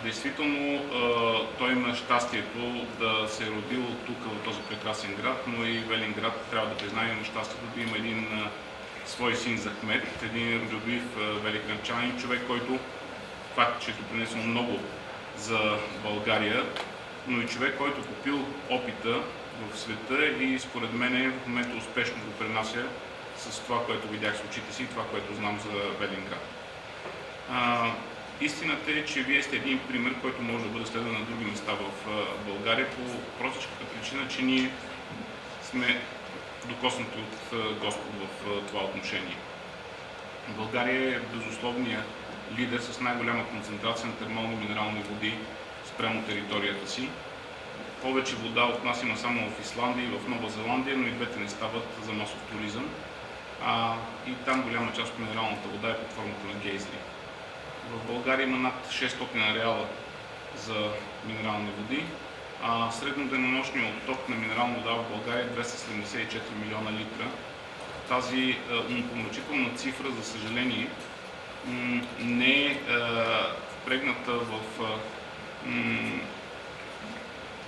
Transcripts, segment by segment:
Действително той има щастието да се е родил тук в този прекрасен град, но и Велинград, трябва да признаем, има щастието да има един свой син Захмет, един родолюбив великанчанин, човек, който факт, че е допринесъл много за България, но и човек, който купил опита в света и според мен в момента успешно го пренася с това, което видях с очите си и това, което знам за Велинград. Истината е, че вие сте един пример, който може да бъде следван на други места в България по простичката причина, че ние сме докоснати от Господ в това отношение. България е безусловният лидер с най-голяма концентрация на термални минерални води спрямо територията си. Повече вода от нас има само в Исландия и в Нова Зеландия, но и двете не стават за масов туризъм. И там голяма част от минералната вода е под формата на гейзери. В България има над 600 ареала за минерални води, а средноденонощният отток на минерална вода в България е 274 милиона литра. Тази умопомрачителна цифра, за съжаление, не е впрегната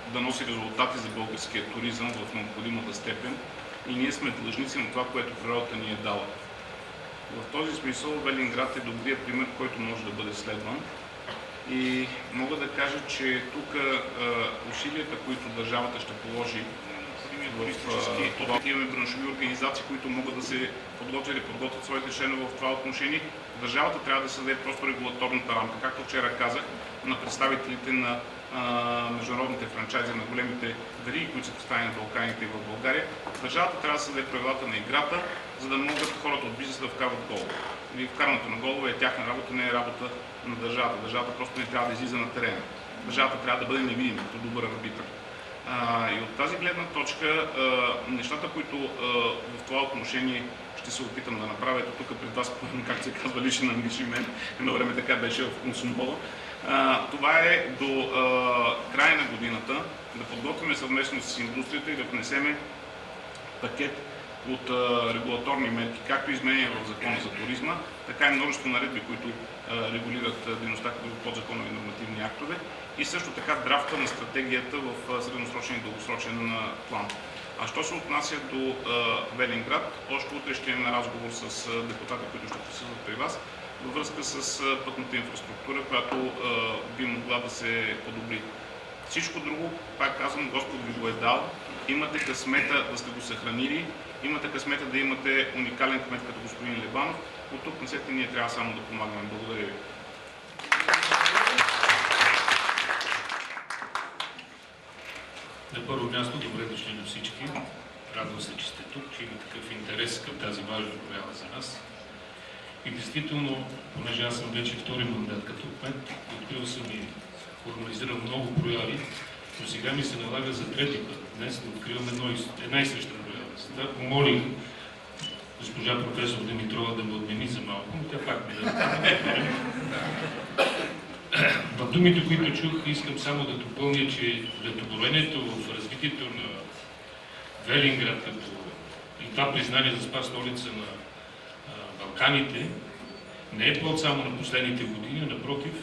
да носи резултати за българския туризъм в необходимата степен и ние сме длъжници на това, което природата ни е дала. В този смисъл Велинград е добрият пример, който може да бъде следван. И мога да кажа, че тук усилията, които държавата ще положи в това, имаме браншови организации, които могат да се подготвят и подготвят своите членове в това отношение. Държавата трябва да създаде просто регулаторната рамка, както вчера казах, на представителите на международните франчайзи, на големите вериги, които са поставени на Балканите и в България. Държавата трябва да създаде правилата на играта, за да могат хората от бизнеса да вкарват голове. И вкарването на голове е тяхна работа, не е работа на държавата. Държавата просто не трябва да излиза на терена. Държавата трябва да бъде невидима, като добър арбитър. И от тази гледна точка, нещата, които в това отношение ще се опитам да направя, тук пред вас, как се казва, личен ангажимент, едно време така беше в Консумбола. Това е до края на годината да подготвим съвместно с индустрията и да внесеме пакет от регулаторни мерки, както изменения в Закона за туризма, така и множество наредби, които регулират дейността като подзаконови нормативни актове и също така драфта на стратегията в средносрочен и дългосрочен план. А що се отнася до Велинград, още утре ще имаме разговор с депутати, които ще присъстват при вас, във връзка с пътната инфраструктура, която би могла да се подобри. Всичко друго, пак казвам, Господ ви го е дал. Имате късмета да сте го съхранили, имате късмета да имате уникален кмет като господин Лебанов. От тук насетне ние трябва само да помагаме. Благодаря ви. На първо място, добре дошли на всички. Радвам се, че сте тук, че има такъв интерес към тази важна проява за нас. И действително, понеже аз съм вече втори мандат като кмет, открил съм и организирал много прояви, но сега ми се налага за трети път днес да откриваме една и съща проява. Затова помолих госпожа професор Димитрова да ме отмени за малко, но тя пак ми да. В думите, които чух, искам само да допълня, че летополението в развитието на Велинград и това признание за спас столица на Балканите не е плод само на последните години, а напротив,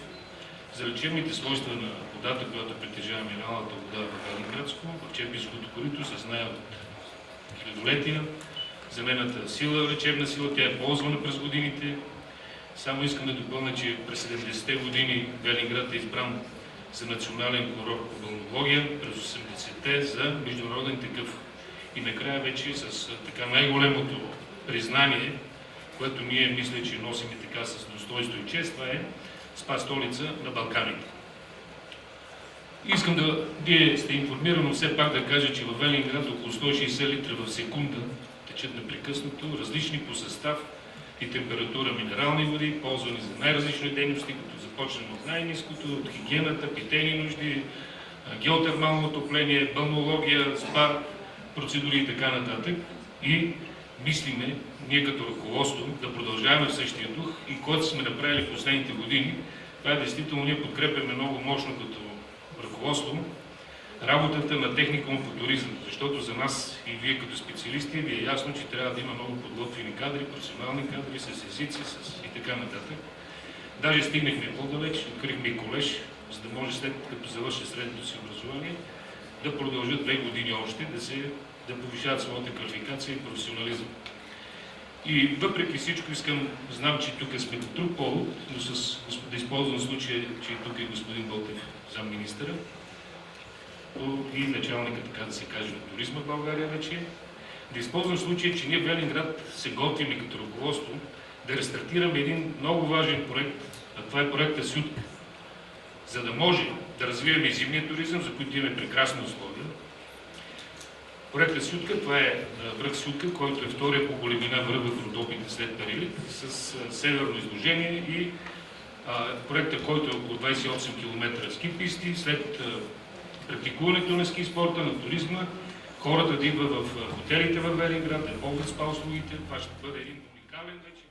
за лечебните свойства на водата, която притежава минералната вода в Велинградско, в Чепинското корито, се знае от хилядолетия. За нейната сила, лечебна сила, тя е ползвана през годините. Само искам да допълня, че през 70-те години Велинград е избран за национален курорт по балнеология, през 80-те за международен такъв. И накрая вече с така най-големото признание, което ние мисля, че носим и така с достоинство и чест, това е спа столица на Балканите. Искам да вие сте информирано все пак да кажа, че във Велинград около 160 литра в секунда течат непрекъснато, различни по състав и температура минерални води, ползвани за най-различни дейности, като започнем от най-ниското, от хигиената, питейни нужди, геотермално отопление, балнеология, спа, процедури и така нататък. И мислиме, ние като ръководство, да продължаваме в същия дух и който сме направили в последните години. Това е действително, ние подкрепяме много мощно като ръководство работата на техникум по туризъм, защото за нас и вие като специалисти ви е ясно, че трябва да има много подготвени кадри, професионални кадри, с езици и така нататък. Даже стигнахме по-далеч, открихме и колеж, за да може след като завърши средното си образование да продължат 2 години още, да повишават своята квалификация и професионализъм. И въпреки всичко знам, че тук сме по друг повод, но да използвам случая, че тук е господин Ботев, замминистъра, и началника, така да се каже, на туризма в България вече. Да използвам случая, че ние в Велинград се готвим като ръководство да рестартираме един много важен проект, а това е проекта Сютка, за да може да развиваме и зимния туризъм, за който имаме прекрасни условия. Проектът Сютка, това е връх Сютка, който е втория по големина връх в Родопите след Перилик, с северно изложение и проектът, който е около 28 км ски писти, след практикуването на ски спорта, на туризма, хората да идват в хотелите в Велинград, да ползват спа услугите. Това ще бъде един уникален вече